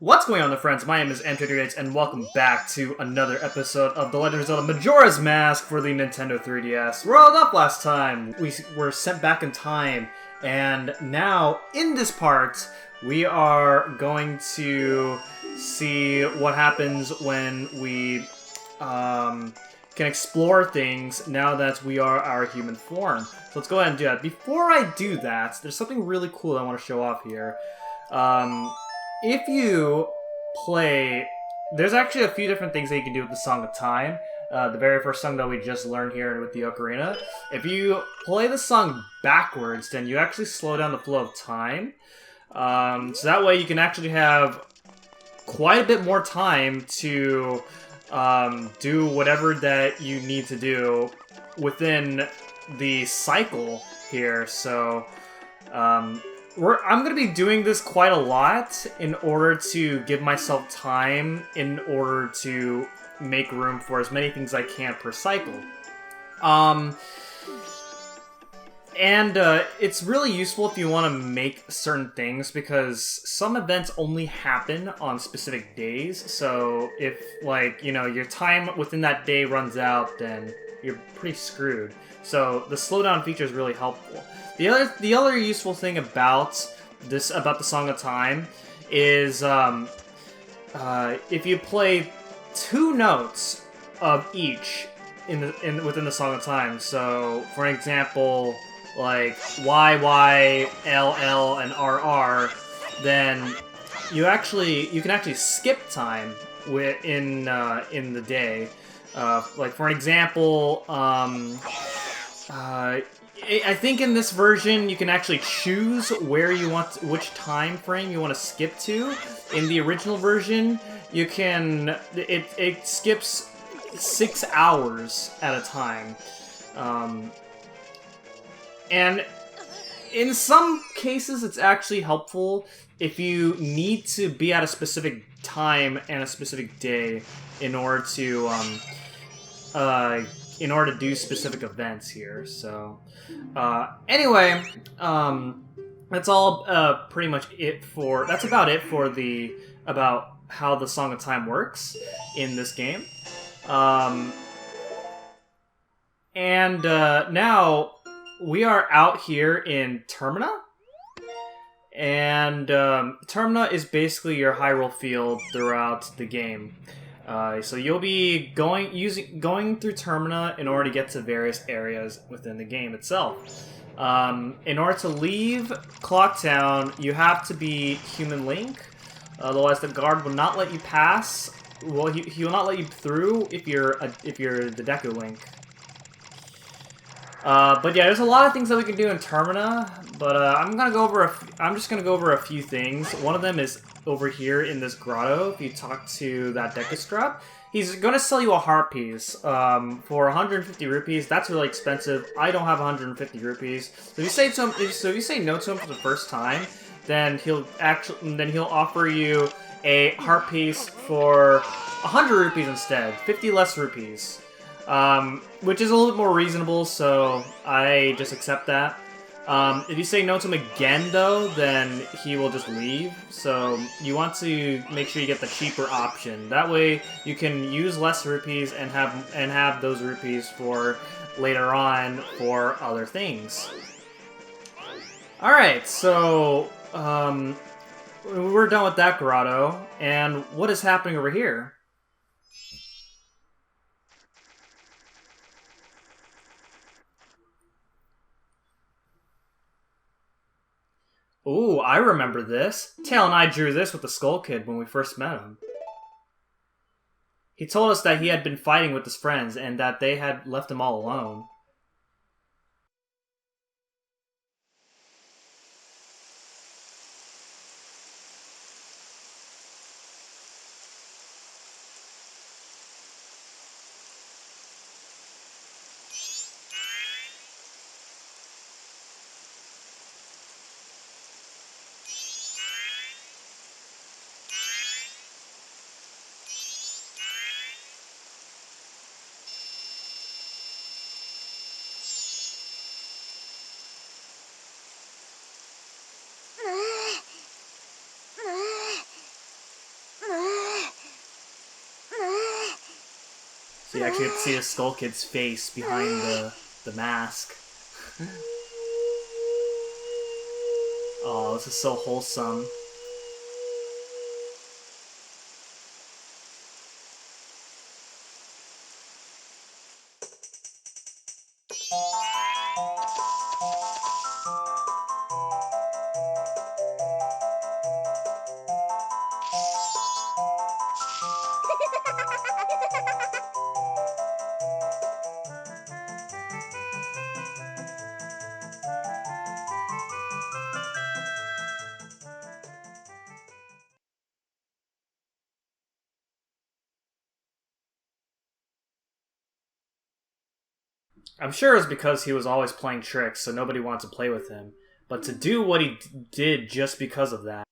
What's going on, my friends? My name is M38, and welcome back to another episode of The Legend of Zelda Majora's Mask for the Nintendo 3DS. We're all up last time. We were sent back in time, and now, in this part, we are going to see what happens when we can explore things now that we are our human form. So let's go ahead and do that. Before I do that, there's something really cool I want to show off here. If you play... There's actually a few different things that you can do with the Song of Time. The very first song that we just learned here with the ocarina. If you play the song backwards, then you actually slow down the flow of time. So that way you can actually have quite a bit more time to do whatever that you need to do within the cycle here. So... I'm going to be doing this quite a lot in order to give myself time in order to make room for as many things I can per cycle. It's really useful if you want to make certain things because some events only happen on specific days. So if, like, you know, your time within that day runs out, then you're pretty screwed. So the slowdown feature is really helpful. The other useful thing about the Song of Time is if you play two notes of each within the Song of Time. So, for example, like Y, Y, L, L, and R, R, then you can actually skip time in the day. Like for example, I think in this version you can actually choose which time frame you want to skip to. In the original version, you can it skips 6 hours at a time, and in some cases it's actually helpful if you need to be at a specific time and a specific day in order to do specific events here. So, anyway, that's all pretty much it for... That's about it for about how the Song of Time works in this game. Now, we are out here in Termina. And Termina is basically your Hyrule field throughout the game. So you'll be going through Termina in order to get to various areas within the game itself. In order to leave Clock Town, you have to be Human Link. Otherwise, the guard will not let you pass. Well, he will not let you through if you're the Deku Link. But yeah, there's a lot of things that we can do in Termina. But I'm just gonna go over a few things. One of them is over here in this grotto. If you talk to that Deku Scrub, he's gonna sell you a heart piece for 150 rupees. That's really expensive. I don't have 150 rupees. So if you say no to him for the first time, then he'll offer you a heart piece for 100 rupees instead, 50 less rupees, which is a little bit more reasonable. So I just accept that. If you say no to him again, though, then he will just leave. So you want to make sure you get the cheaper option. That way, you can use less rupees and have those rupees for later on for other things. All right, so we're done with that grotto, and what is happening over here? Ooh, I remember this. Tail and I drew this with the Skull Kid when we first met him. He told us that he had been fighting with his friends and that they had left him all alone. So you actually get to see the Skull Kid's face behind the mask. Oh, this is so wholesome. I'm sure it's because he was always playing tricks, so nobody wanted to play with him. But to do what he did just because of that.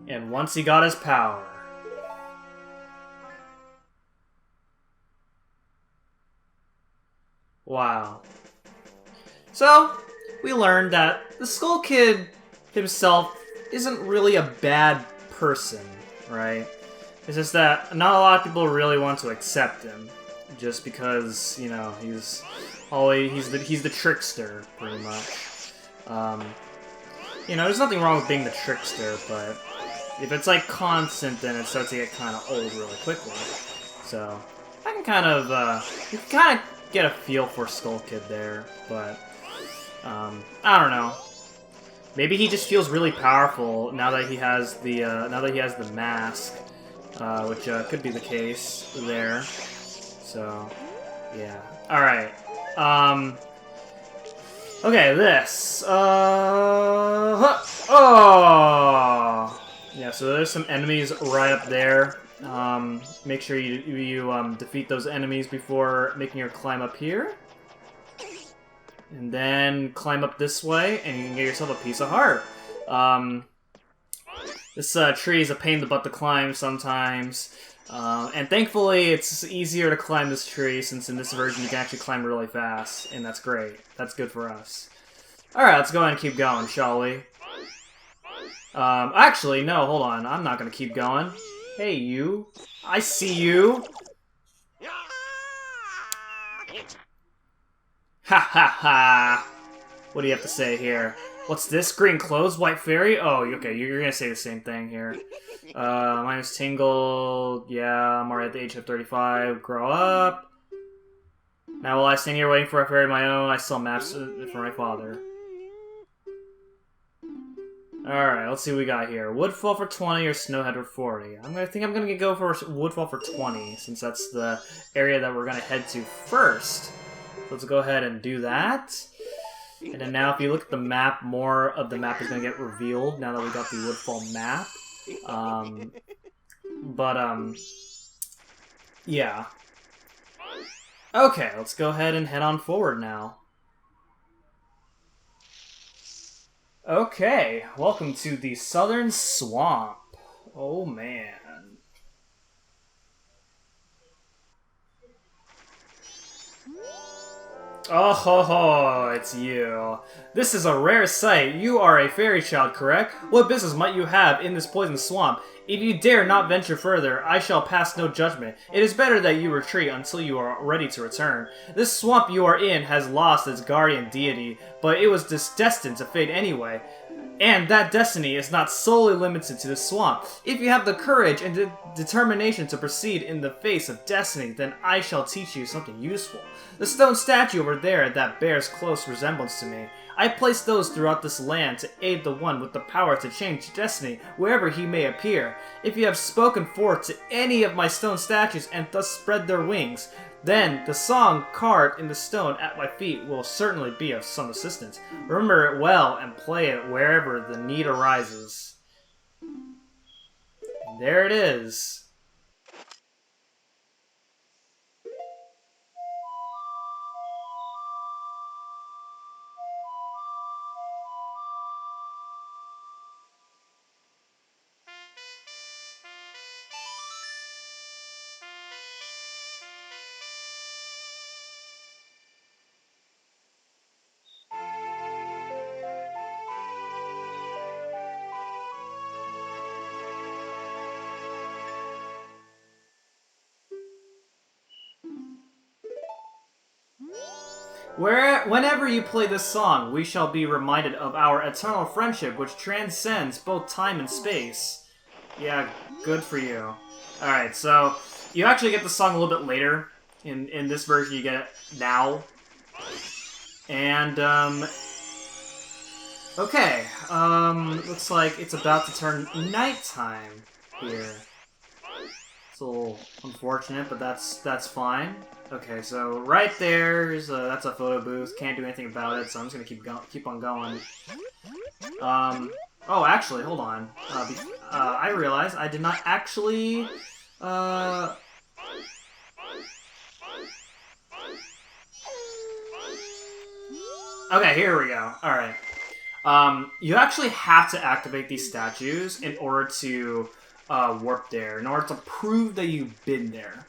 And once he got his power... Wow. So, we learned that the Skull Kid himself isn't really a bad person, right? It's just that not a lot of people really want to accept him, just because, you know, he's the trickster, pretty much. You know, there's nothing wrong with being the trickster, but if it's like constant, then it starts to get kind of old really quickly. So I can kind of you can kind of get a feel for Skull Kid there, but I don't know. Maybe he just feels really powerful now that he has the mask, which could be the case there. So yeah. All right. Okay, this. Oh! Yeah, so there's some enemies right up there. Make sure you defeat those enemies before making your climb up here. And then climb up this way, and you can get yourself a piece of heart. This tree is a pain in the butt to climb sometimes. And thankfully, it's easier to climb this tree, since in this version you can actually climb really fast, and that's great. That's good for us. Alright, let's go ahead and keep going, shall we? Actually, no, hold on. I'm not gonna keep going. Hey, you. I see you! Ha ha ha! What do you have to say here? What's this? Green clothes? White fairy? Oh, okay, you're gonna say the same thing here. My name's Tingle. Yeah, I'm already at the age of 35. Grow up. Now while I stand here waiting for a fairy of my own, I sell maps for my father. Alright, let's see what we got here. Woodfall for 20 or Snowhead for 40. I think I'm gonna go for Woodfall for 20, since that's the area that we're gonna head to first. Let's go ahead and do that. And then now if you look at the map, more of the map is gonna get revealed now that we got the Woodfall map. Yeah. Okay, let's go ahead and head on forward now. Okay, welcome to the Southern Swamp. Oh man. Oh ho ho, it's you. This is a rare sight. You are a fairy child, correct? What business might you have in this poisoned swamp? If you dare not venture further, I shall pass no judgment. It is better that you retreat until you are ready to return. This swamp you are in has lost its guardian deity, but it was destined to fade anyway. And that destiny is not solely limited to the swamp. If you have the courage and determination to proceed in the face of destiny, then I shall teach you something useful. The stone statue over there that bears close resemblance to me. I placed those throughout this land to aid the one with the power to change destiny wherever he may appear. If you have spoken forth to any of my stone statues and thus spread their wings, then the song carved in the stone at my feet will certainly be of some assistance. Remember it well and play it wherever the need arises. And there it is. Whenever you play this song, we shall be reminded of our eternal friendship, which transcends both time and space. Yeah, good for you. Alright, so you actually get the song a little bit later. In this version, you get it now. And, okay, looks like it's about to turn nighttime here. It's a little unfortunate, but that's fine. Okay, so right there's that's a photo booth. Can't do anything about it, so I'm just gonna keep on going. Oh, actually, hold on. I realized I did not actually. Okay, here we go. All right. You actually have to activate these statues in order to warp there, in order to prove that you've been there.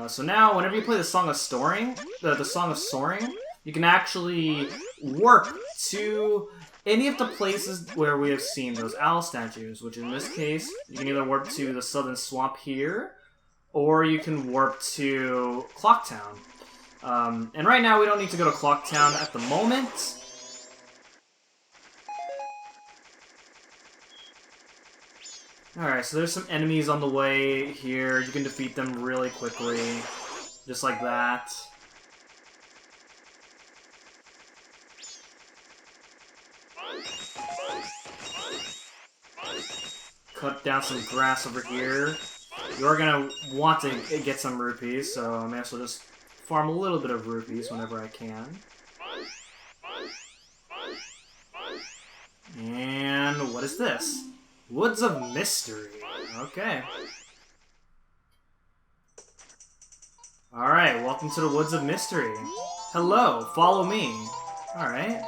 So now, whenever you play the Song of Soaring, the Song of Soaring, you can actually warp to any of the places where we have seen those owl statues, which in this case, you can either warp to the Southern Swamp here, or you can warp to Clocktown. And right now, we don't need to go to Clocktown at the moment. Alright, so there's some enemies on the way here. You can defeat them really quickly. Just like that. Cut down some grass over here. You're gonna want to get some rupees, so I may as well just farm a little bit of rupees whenever I can. And what is this? Woods of Mystery. Okay. Alright, welcome to the Woods of Mystery. Hello, follow me. Alright.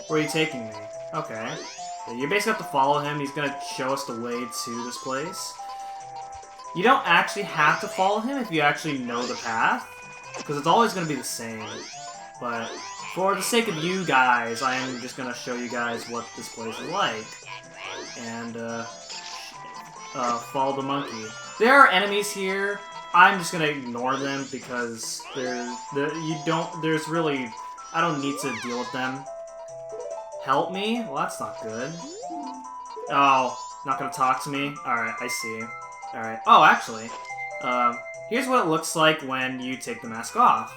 Where are you taking me? Okay. Yeah, you basically have to follow him. He's gonna show us the way to this place. You don't actually have to follow him if you actually know the path, because it's always gonna be the same. But for the sake of you guys, I am just gonna show you guys what this place is like. And, follow the monkey. There are enemies here. I'm just gonna ignore them because I don't need to deal with them. Help me? Well, that's not good. Oh, not gonna talk to me? Alright, I see. Alright. Oh, actually, here's what it looks like when you take the mask off.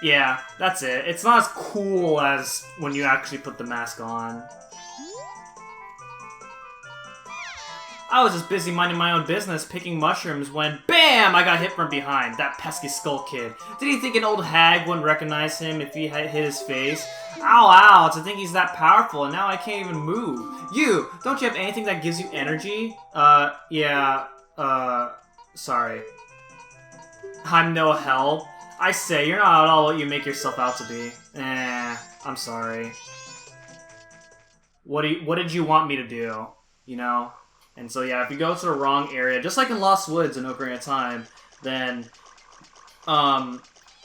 Yeah, that's it. It's not as cool as when you actually put the mask on. I was just busy minding my own business, picking mushrooms, when BAM! I got hit from behind. That pesky skull kid. Did he think an old hag wouldn't recognize him if he had hit his face? Ow, ow, to think he's that powerful, and now I can't even move. You! Don't you have anything that gives you energy? Yeah, sorry. I'm no help. I say, you're not at all what you make yourself out to be. I'm sorry. What did you want me to do? You know? And so yeah, if you go to the wrong area, just like in Lost Woods in Ocarina of Time, then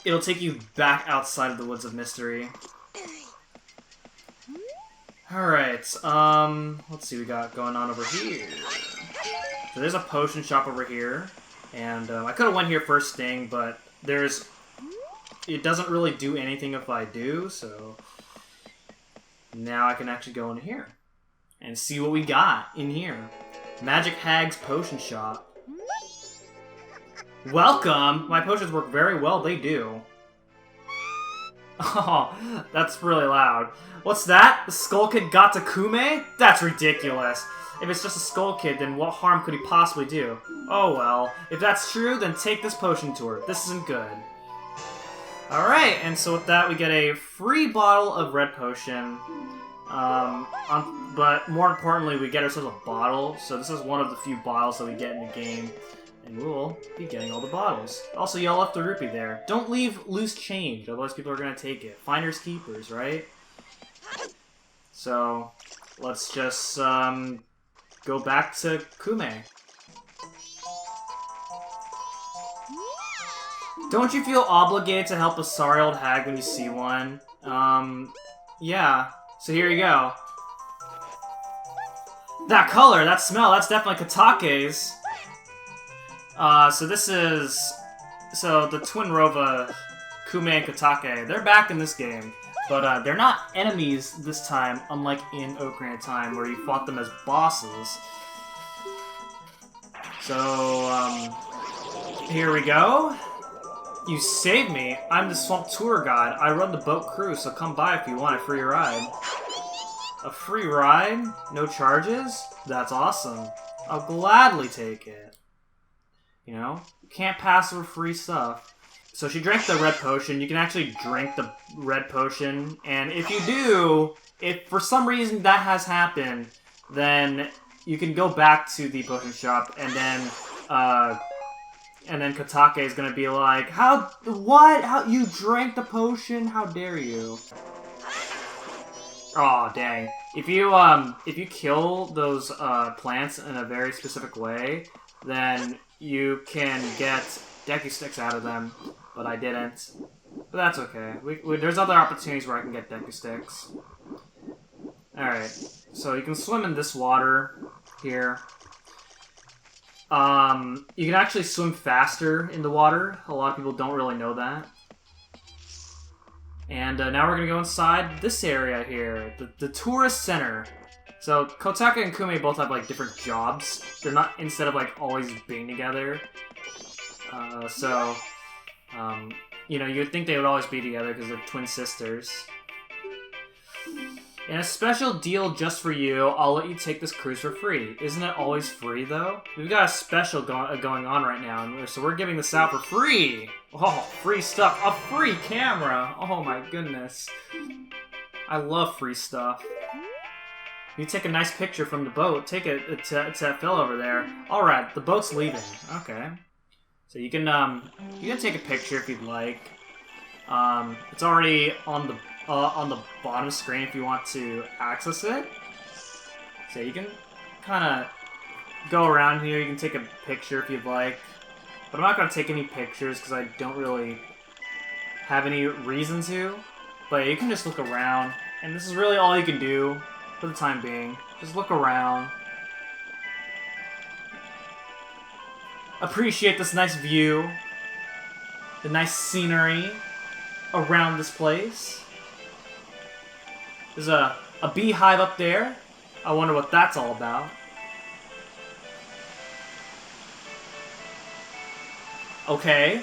it'll take you back outside of the Woods of Mystery. Alright, let's see what we got going on over here. So there's a potion shop over here, and I could have went here first thing, but it doesn't really do anything if I do, so now I can actually go in here and see what we got in here. Magic Hag's Potion Shop. Welcome! My potions work very well, they do. Oh, that's really loud. What's that? The Skull Kid got to Kume? That's ridiculous. If it's just a Skull Kid, then what harm could he possibly do? Oh well, if that's true, then take this potion tour. This isn't good. Alright, and so with that we get a free bottle of red potion. But more importantly, we get ourselves a bottle. So this is one of the few bottles that we get in the game. And we'll be getting all the bottles. Also, y'all left the rupee there. Don't leave loose change, otherwise people are going to take it. Finders keepers, right? So, let's just go back to Kume. Don't you feel obligated to help a sorry old hag when you see one? Yeah. So here you go. That color, that smell, that's definitely Katake's. So this is So the Twin Rova, Kume and Katake, they're back in this game. But they're not enemies this time, unlike in Ocarina of Time, where you fought them as bosses. So, here we go. You saved me. I'm the Swamp Tour Guide. I run the boat crew, so come by if you want a free ride. A free ride? No charges? That's awesome. I'll gladly take it. You know? You can't pass over free stuff. So she drank the red potion. You can actually drink the red potion. And if you do, if for some reason that has happened, then you can go back to the potion shop and then Katake is gonna be like, what? How, you drank the potion? How dare you? Aw, dang. If you kill those, plants in a very specific way, then you can get Deku Sticks out of them, but I didn't. But that's okay. There's other opportunities where I can get Deku Sticks. Alright, so you can swim in this water here. You can actually swim faster in the water. A lot of people don't really know that. And now we're going to go inside this area here, the tourist center. So Kotaka and Kume both have like different jobs. They're not, instead of like always being together. You know, you'd think they would always be together because they're twin sisters. And a special deal just for you, I'll let you take this cruise for free. Isn't it always free, though? We've got a special going on right now, so we're giving this out for free! Oh, free stuff. A free camera! Oh my goodness. I love free stuff. You take a nice picture from the boat. Take it to that fellow over there. Alright, the boat's leaving. Okay. So you can take a picture if you'd like. It's already on the bottom screen if you want to access it. So you can kind of go around here. You can take a picture if you'd like. But I'm not going to take any pictures because I don't really have any reason to. But you can just look around. And this is really all you can do for the time being. Just look around. Appreciate this nice view. The nice scenery around this place. There's a beehive up there. I wonder what that's all about. Okay.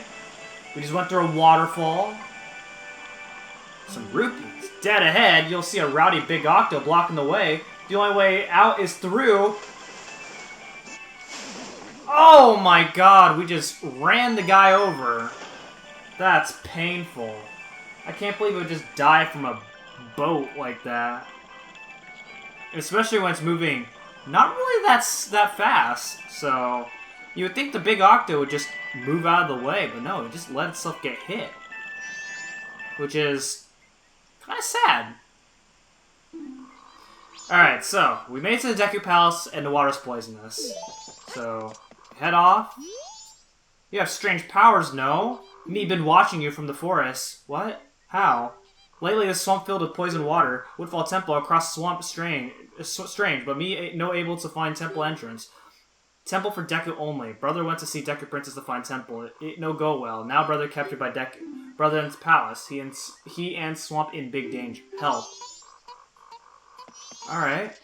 We just went through a waterfall. Some rupees. Dead ahead, you'll see a rowdy big octo blocking the way. The only way out is through. Oh my god, we just ran the guy over. That's painful. I can't believe it would just die from a boat like that. Especially when it's moving not really that fast. So you would think the big octo would just move out of the way, but no, it just let itself get hit. Which is kind of sad. Alright, so we made it to the Deku Palace and the water's poisonous. So head off. You have strange powers, no? Me been watching you from the forest. What? How? Lately, the swamp filled with poisoned water. Woodfall Temple across swamp strange, but me no able to find temple entrance. Temple for Deku only. Brother went to see Deku Princess to find temple. It no go well. Now brother captured by Deku. Brother in palace. He and swamp in big danger. Help. Alright.